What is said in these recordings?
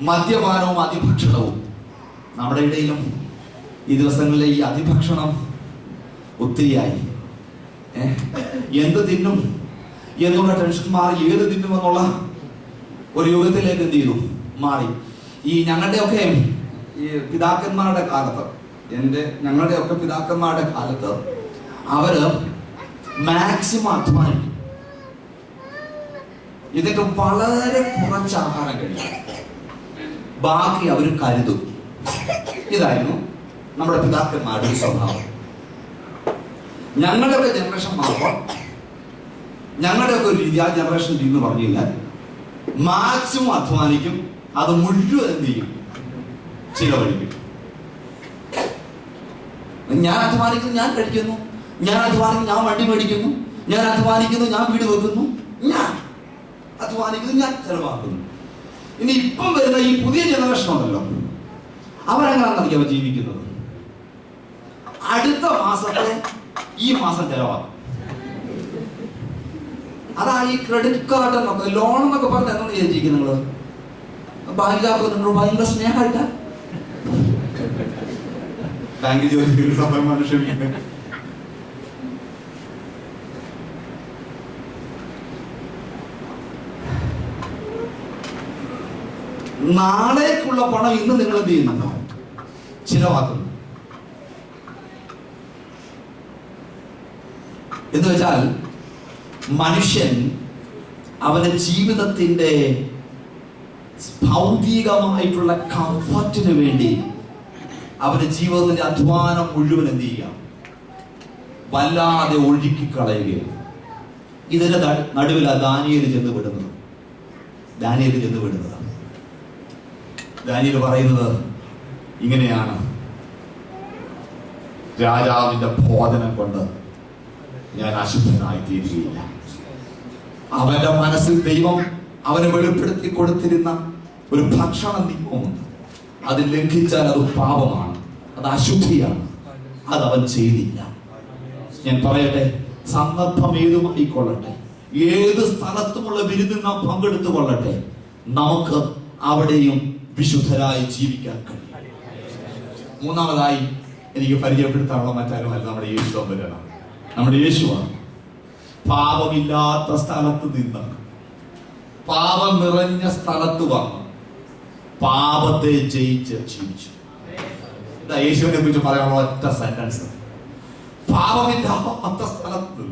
മദ്യപാനവും അതിഭക്ഷണവും. നമ്മുടെ ഇടയിലും ഈ ദിവസങ്ങളിലെ ഈ അതിഭക്ഷണം ഒത്തിരിയായി. എന്ത് തിന്നും എന്നുള്ള ടെൻഷൻ മാറി ഏത് തിന്നുമെന്നുള്ള ഒരു യുഗത്തിലേക്ക് എന്ത് ചെയ്തു മാറി. ഈ ഞങ്ങളുടെയൊക്കെ ഈ പിതാക്കന്മാരുടെ കാലത്ത്, ഞങ്ങളുടെയൊക്കെ പിതാക്കന്മാരുടെ കാലത്ത് അവര് മാക്സിമം അധ്വാനിക്കും. ഇതിന്റെ വളരെ കുറച്ച് ആഹാരം കഴിക്കും, ബാക്കി അവർ കരുതും. ഇതായിരുന്നു നമ്മുടെ പിതാക്കന്മാരുടെ സ്വഭാവം. ഞങ്ങളുടെയൊക്കെ ജനറേഷൻ മാറുമ്പോൾ, ഞങ്ങളുടെയൊക്കെ ഒരു രീതി, ആ ജനറേഷൻ രീതി എന്ന് പറഞ്ഞു കഴിഞ്ഞാൽ മാക്സിമം അധ്വാനിക്കും, അത് മുഴുവൻ എന്ത് ചെയ്യും, ചിലവഴിക്കും. ഞാൻ അധ്വാനിക്കുന്നു, ഞാൻ കഴിക്കുന്നു, ഞാൻ അധ്വാനിക്കുന്നു, ഞാൻ വണ്ടി മേടിക്കുന്നു, ഞാൻ അധ്വാനിക്കുന്നു, ഞാൻ വീട് വെക്കുന്നു, ഞാൻ അധ്വാനിക്കുന്നു, ഞാൻ ചെലവാക്കുന്നു. ഇനി ഇപ്പം വരുന്ന ഈ പുതിയ ജനറേഷൻ ഉണ്ടല്ലോ, അവരെങ്ങനെയാണെന്നറിയാമോ ജീവിക്കുന്നത്? അടുത്ത മാസത്തെ ഈ മാസം ചെലവാക്കും. അതാ ഈ ക്രെഡിറ്റ് കാർഡ് എന്നൊക്കെ ലോൺ എന്നൊക്കെ പറഞ്ഞ് എന്നാണ് വിചാരിച്ചിരിക്കും നിങ്ങള്? ബാങ്കിലാക്കുക നിങ്ങൾ ഭയങ്കര സ്നേഹമായിട്ടാ ബാങ്ക് ജോലി സമയം മനുഷ്യൻ. നാളേക്കുള്ള പണം ഇന്ന് നിങ്ങൾ എന്ത് ചെയ്യുന്നുണ്ടോ? ചിലവാക്കുന്നു. എന്ന് വെച്ചാൽ മനുഷ്യൻ അവന്റെ ജീവിതത്തിന്റെ ഭൗതികമായിട്ടുള്ള കംഫർട്ടിന് വേണ്ടി അവന്റെ ജീവിതത്തിന്റെ അധ്വാനം മുഴുവൻ എന്ത് ചെയ്യുക, വല്ലാതെ ഒഴുക്കിക്കളയുകയാണ്. ഇതിന്റെ നടുവിലാണ് ദാനിയേൽ ചെന്ന് വിടുന്നത്. ദാനിയേൽ പറയുന്നത് ഇങ്ങനെയാണ്: രാജാവിന്റെ ഭോജനം കൊണ്ട് ഞാൻ അശുദ്ധനായി തീരുകയില്ല. അവന്റെ മനസ്സിൽ ദൈവം അവനെ വെളിപ്പെടുത്തി കൊടുത്തിരുന്ന ഒരു ഭക്ഷണ നിയമമുണ്ട്. അത് ലംഘിച്ചാൽ അത് പാപമാണ്, അത് അശുദ്ധിയാണ്. അത് അവൻ ചെയ്തില്ല. ഞാൻ പറയട്ടെ, സന്ദർഭം ഏതുമായിക്കൊള്ളട്ടെ, ഏത് സ്ഥലത്തുമുള്ള വിരുന്നിൽ നാം പങ്കെടുത്തു കൊള്ളട്ടെ, നമുക്ക് അവിടെയും വിശുദ്ധരായി ജീവിക്കാൻ കഴിയും. മൂന്നാമതായി എനിക്ക് പരിചയപ്പെടുത്താനുള്ള മറ്റാരുമല്ല, നമ്മുടെ യേശു തമ്പുരാനാണ്. നമ്മുടെ യേശുവാണ്. പാപമില്ലാത്ത സ്ഥലത്ത് നിന്ന്, പാപം നിറഞ്ഞ സ്ഥലത്ത് വന്ന് പാപത്തെ ജയിച്ച് ജീവിച്ചു. യേശുവിനെ കുറിച്ച് പറയാനുള്ള ഒറ്റ സെന്റൻസ്: പാപമില്ലാത്ത സ്ഥലത്ത്,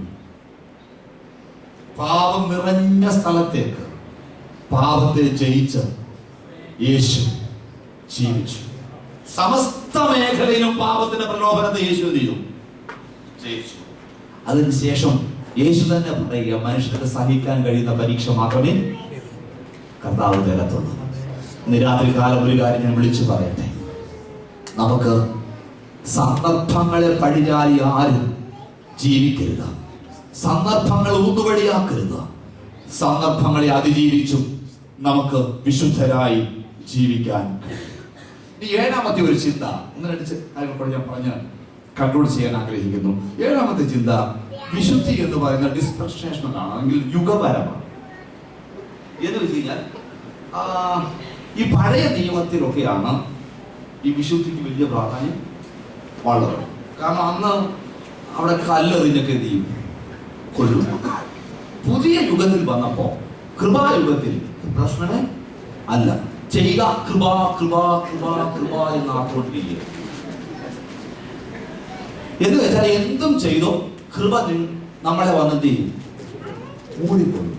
പാപം നിറഞ്ഞ സ്ഥലത്തേക്ക് പാപത്തെ ജയിച്ച് യേശു ജീവിച്ചു. സമസ്ത മേഖലയിലും പാപത്തിന്റെ പ്രലോഭനത്തെ യേശു ജയിച്ചു. അതിനുശേഷം യേശു തന്നെ പറയുക, മനുഷ്യർക്ക് സഹിക്കാൻ കഴിയുന്ന പരീക്ഷ മാത്രമേ കർത്താവ് തരത്തുള്ളൂ. ഇന്ന് രാത്രി കാലം ഒരു കാര്യം ഞാൻ വിളിച്ചു പറയട്ടെ: നമുക്ക് സന്ദർഭങ്ങളെ പഴിചാരി ആരും ജീവിക്കരുത്. സന്ദർഭങ്ങൾ ഊന്നുവഴിയാക്കരുത്. സന്ദർഭങ്ങളെ അതിജീവിച്ചും നമുക്ക് വിശുദ്ധരായി ജീവിക്കാൻ കഴിയും. ഈ ഏഴാമത്തെ ഒരു ചിന്ത, ഒന്ന് രണ്ട് കാര്യങ്ങൾ ഞാൻ പറഞ്ഞ് കൺട്രോൾ ചെയ്യാൻ ആഗ്രഹിക്കുന്നു. ഏഴാമത്തെ ചിന്ത, വിശുദ്ധി എന്ന് പറയുന്ന ഡിസ്പെൻസേഷനാണ്, അല്ലെങ്കിൽ യുഗപരമാണ്. എന്ന് വെച്ച് കഴിഞ്ഞാൽ ഈ പഴയ നിയമത്തിലൊക്കെയാണ് ഈ വിശുദ്ധിക്ക് വലിയ പ്രാധാന്യം ഉള്ളത്. കാരണം അന്ന് അവിടെ കല്ലെറിഞ്ഞൊക്കെ എന്ത് ചെയ്യും, കൊല്ലും. പുതിയ യുഗത്തിൽ വന്നപ്പോ, കൃപായുഗത്തിൽ പ്രശ്നമേ അല്ല, ചെയ്യുക കൃപ കൃപ കൃപ കൃപ എന്ന് ആർക്കൊണ്ടിരിക്കുക. എന്ന് വെച്ചാൽ എന്തും ചെയ്തോ കൃപ നമ്മളെ വന്നെന്ത് ചെയ്യും, മൂടിക്കൊള്ളും.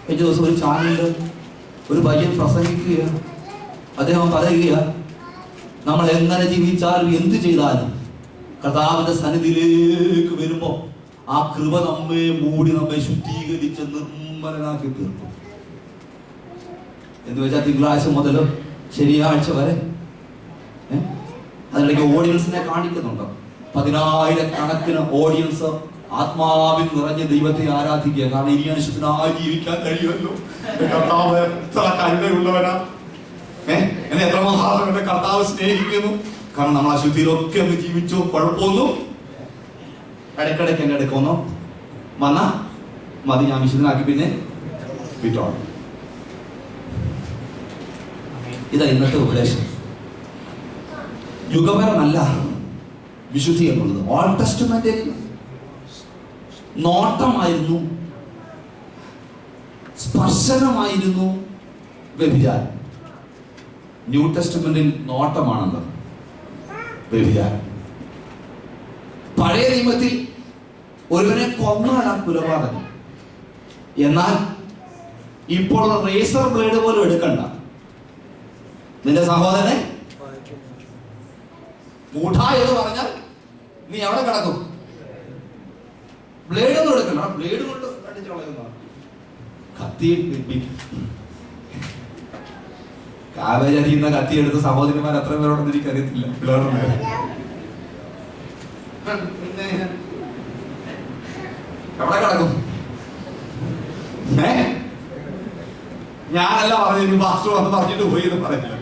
കഴിഞ്ഞ ദിവസം ഒരു ചാനലിൽ ഒരു പയ്യൻ പ്രസംഗിക്കുക, അദ്ദേഹം പറയുക, നമ്മൾ എങ്ങനെ ജീവിച്ചാലും എന്ത് ചെയ്താലും കർത്താവിന്റെ സന്നിധിയിലേക്ക് വരുമ്പോ ആ കൃപ നമ്മെ മൂടി, നമ്മെ ശുദ്ധീകരിച്ച് നിർമ്മലനാക്കി തീർക്കും. എന്ന് വെച്ചാൽ തിങ്കളാഴ്ച മുതൽ ശനിയാഴ്ച വരെ അതിനിടയ്ക്ക് ഓഡിയൻസിനെ കാണിക്കുന്നുണ്ട്. 10,000-കണക്കിന് ഓഡിയൻസ് ആത്മാവിൽ നിറഞ്ഞ ദൈവത്തെ ആരാധിക്കുക. കാരണം ഇനി അനുശുദ്ധനായി ജീവിക്കാൻ കഴിയുമല്ലോ, കർത്താവ് എത്ര കരുണയുള്ളവനാ, എന്നെ എത്ര മഹാത്മ കർത്താവ് സ്നേഹിക്കുന്നു. കാരണം നമ്മൾ അശുദ്ധിയിലൊക്കെ ഒന്ന് ജീവിച്ചു, കുഴപ്പമൊന്നും ഇടയ്ക്കിടയ്ക്ക് എന്നെ എടുക്കുന്നു വന്ന മതി, ഞാൻ വിശുദ്ധനാക്കി പിന്നെ വിട്ടോണം. ഇതാ ഇന്നത്തെ ഉപദേശം. യുഗപരമല്ല വിശുദ്ധി എന്നുള്ളത്. ഓൾഡ് ടെസ്റ്റ്മെന്റിൽ നോട്ടമായിരുന്നു, സ്പർശനമായിരുന്നു വ്യഭിചാരം. ന്യൂ ടെസ്റ്റ്മെന്റിൽ നോട്ടമാണത് വ്യഭിചാരം. പഴയ നിയമത്തിൽ ഒരുവനെ കൊന്നാണ് കുലപാതകം. എന്നാൽ ഇപ്പോൾ റേസർ ബ്ലേഡ് പോലും എടുക്കണ്ട. നിന്റെ സഹോദരനെ മൂഢ എന്ന് പറഞ്ഞാൽ നീ എവിടെ കിടക്കും? ബ്ലേഡ് ഒന്നും എടുക്കണ്ട, ബ്ലേഡ് കൊണ്ട് അടിച്ചു കളയുന്ന കത്തി. കാവേരി അരിയുന്ന കത്തി എടുത്ത് സഹോദരിമാർ എത്ര പേരോടൊന്നും എനിക്കറിയത്തില്ല. എവിടെ കിടക്കും? ഞാനല്ല പറഞ്ഞു, പാസ്റ്റർ വന്ന് പറഞ്ഞിട്ട് പോയി എന്ന് പറയില്ല.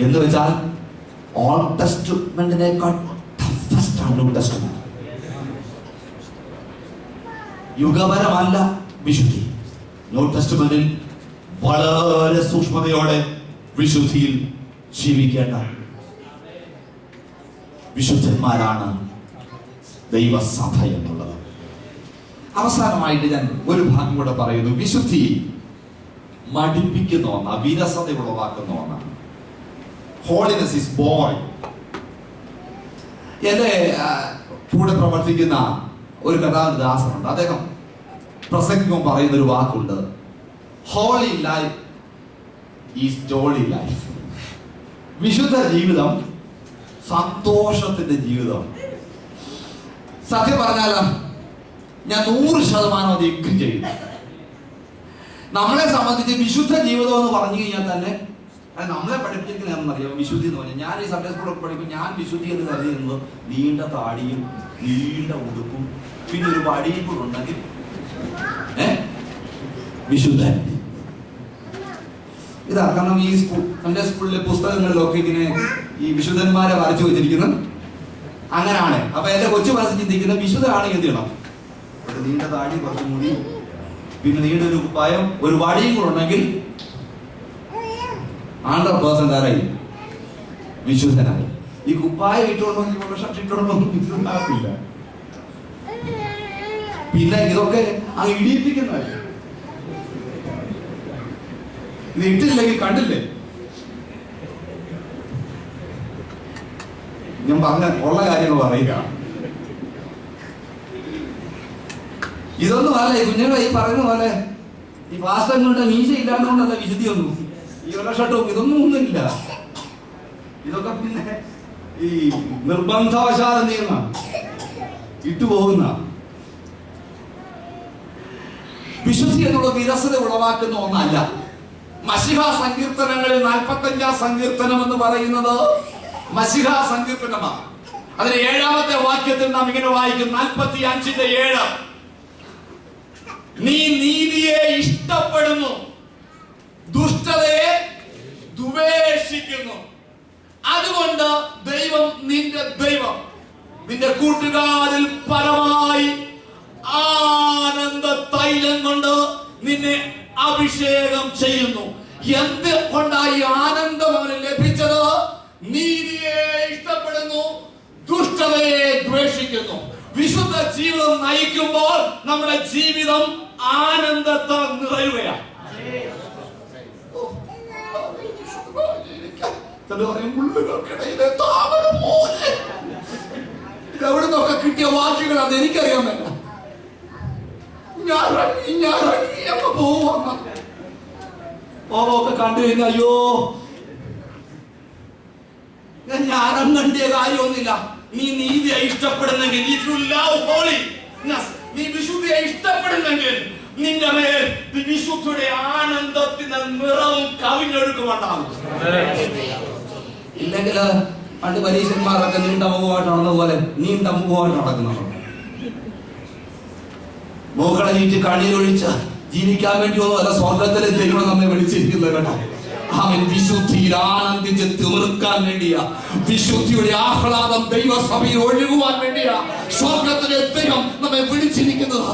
എന്ന് വെച്ചാൽ ഓൾഡ് ടെസ്റ്റ്മെന്റിനേക്കാൾ ടഫസ്റ്റ് ആണ് ന്യൂ ടെസ്റ്റ്മെന്റ്. യുഗപരമല്ല വിശുദ്ധി. ന്യൂ ടെസ്റ്റ്മെന്റിൽ വളരെ സൂക്ഷ്മതയോടെ വിശുദ്ധിയിൽ ജീവിക്കേണ്ട വിശുദ്ധന്മാരാണ് ദൈവസഭ എന്നുള്ളത്. അവസാനമായിട്ട് ഞാൻ ഒരു ഭാഗം കൂടെ പറയുന്നു. വിശുദ്ധി മടിപ്പിക്കുന്ന ഒന്നാണ്, വിരസത ഉളവാക്കുന്ന ഒന്നാണ്. Holiness is boy. എന്റെ കൂടെ പ്രവർത്തിക്കുന്ന ഒരു കഥാദാസനുണ്ട്. അദ്ദേഹം പ്രസംഗിക്കുമ്പോൾ പറയുന്ന ഒരു വാക്കുണ്ട്, holy life is jolly life. വിശുദ്ധ ജീവിതം സന്തോഷത്തിന്റെ ജീവിതം. സത്യം പറഞ്ഞാലോ, ഞാൻ 100% അത് എഗ്രി ചെയ്യുന്നു. നമ്മളെ സംബന്ധിച്ച് വിശുദ്ധ ജീവിതം എന്ന് പറഞ്ഞു കഴിഞ്ഞാൽ തന്നെ അത് നമ്മളെ പഠിപ്പിച്ചിരിക്കുന്നറിയാം. വിശുദ്ധി എന്ന് പറഞ്ഞാൽ, ഞാൻ ഈ സൺഡേ സ്കൂളിൽ പഠിക്കും, ഞാൻ വിശുദ്ധി എന്ന് കരുതുന്നത് നീണ്ട താടിയും നീണ്ട ഉടുപ്പും പിന്നെ ഒരു വടിയും കൂടെ ഉണ്ടെങ്കിൽ വിശുദ്ധൻ. ഇതാ കാരണം ഈ സൺഡേ സ്കൂളിലെ പുസ്തകങ്ങളിലൊക്കെ ഇങ്ങനെ ഈ വിശുദ്ധന്മാരെ വരച്ചു വെച്ചിരിക്കുന്നത് അങ്ങനെയാണ്. അപ്പൊ എന്റെ കൊച്ചു മനസ്സിൽ ചിന്തിക്കുന്നത് വിശുദ്ധനാണ് എന്ത് ചെയ്യണം? ഒരു നീണ്ട താടി, കുറച്ച് മുടി, പിന്നെ നീണ്ട ഒരു കുപ്പായം, ഒരു വടിയും കൂടെ ഉണ്ടെങ്കിൽ 100% ആരായി? വിശുദ്ധനായി. ഈ കുപ്പായം ഇട്ടുകൊണ്ടൊന്നും ഷർട്ട് ഇട്ടുകൊണ്ടൊന്നും വിശുദ്ധനാക്കില്ല. പിന്നെ ഇതൊക്കെ അങ്ങ് ഇടിയിപ്പിക്കുന്നതല്ലേ. ഇത് ഇട്ടില്ലെങ്കിൽ കണ്ടില്ലേ? ഞാൻ പറഞ്ഞ ഉള്ള കാര്യങ്ങൾ പറയുക. ഇതൊന്നും അല്ല ഈ കുഞ്ഞുങ്ങളെ ഈ പറയുന്ന പോലെ ഈ പാസ്റ്റങ്ങളുടെ മീശ ഇല്ലാത്തതുകൊണ്ടല്ല വിശുദ്ധി ഒന്നും. ഈ വെള്ള ഷർട്ടും ഇതൊന്നും ഒന്നുമില്ല. ഇതൊക്കെ പിന്നെ ഈ നിർബന്ധവശാൽ നീങ്ങ ഇട്ടുപോകുന്ന വിശുദ്ധി എന്നുള്ള വിരസത ഉളവാക്കുന്ന ഒന്നല്ല. മശിഹ സങ്കീർത്തനങ്ങളിൽ 45 സങ്കീർത്തനം എന്ന് പറയുന്നത് മശിഹ സങ്കീർത്തനമാണ്. അതിന് 7ാമത്തെ വാക്യത്തിൽ നാം ഇങ്ങനെ വായിക്കും, 45:7, നീ നീതിയെ ഇഷ്ടപ്പെടുന്നു, ദുഷ്ടതയെ ദ്വേഷിക്കുന്നു. അതുകൊണ്ട് ദൈവം നിന്റെ കൂട്ടുകാരിൽ പരമായി ആനന്ദ തൈലം കൊണ്ട് നിന്നെ അഭിഷേകം ചെയ്യുന്നു. എന്ത് കൊണ്ടായി ആനന്ദം അവന് ലഭിച്ചത്? നീതിയെ ഇഷ്ടപ്പെടുന്നു, ദുഷ്ടതയെ ദ്വേഷിക്കുന്നു. വിശുദ്ധ ജീവിതം നയിക്കുമ്പോൾ നമ്മുടെ ജീവിതം ആനന്ദത്താൽ നിറയുകയാണ്. എവിടെ നിന്നൊക്കെ കിട്ടിയ വാക്കുകളാണ് എനിക്കറിയാൻ പറ്റില്ല. ഞാൻ പോവൊക്കെ കണ്ടു കഴിഞ്ഞാൽ അയ്യോ ഞാനും കണ്ടിയ കാര്യമൊന്നുമില്ല. നീ നീതിയെ ഇഷ്ടപ്പെടുന്നെങ്കിൽ, നീ വിശുദ്ധിയെ ഇഷ്ടപ്പെടുന്നെങ്കിൽ നിന്റെ മേൽ വിശുദ്ധിയുടെ ആനന്ദത്തിന് നിറവും കവിഞ്ഞൊഴുക്കുമുണ്ടാകും. ഇല്ലെങ്കിൽ പണ്ട് പരീക്ഷന്മാരൊക്കെ നീണ്ട മുഖമായിട്ട് നടന്നതുപോലെ നീണ്ട മുഖമായിട്ട് നടക്കുന്നവർ മൂക്കളെ നീട്ടി കണ്ണീരൊഴിച്ച് ജീവിക്കാൻ വേണ്ടി ഒന്നും അല്ല സ്വർഗത്തിലെ ദൈവം നമ്മെ വിളിച്ചിരിക്കുന്നത് കേട്ടോ. അവൻ വിശുദ്ധിയിൽ ആനന്ദിച്ച് തീർക്കാൻ വേണ്ടിയാ, വിശുദ്ധിയുടെ ആഹ്ലാദം ദൈവസഭയിൽ ഒഴുകുവാൻ വേണ്ടിയാ സ്വർഗത്തിലെ ദൈവം നമ്മെ വിളിച്ചിരിക്കുന്നത്.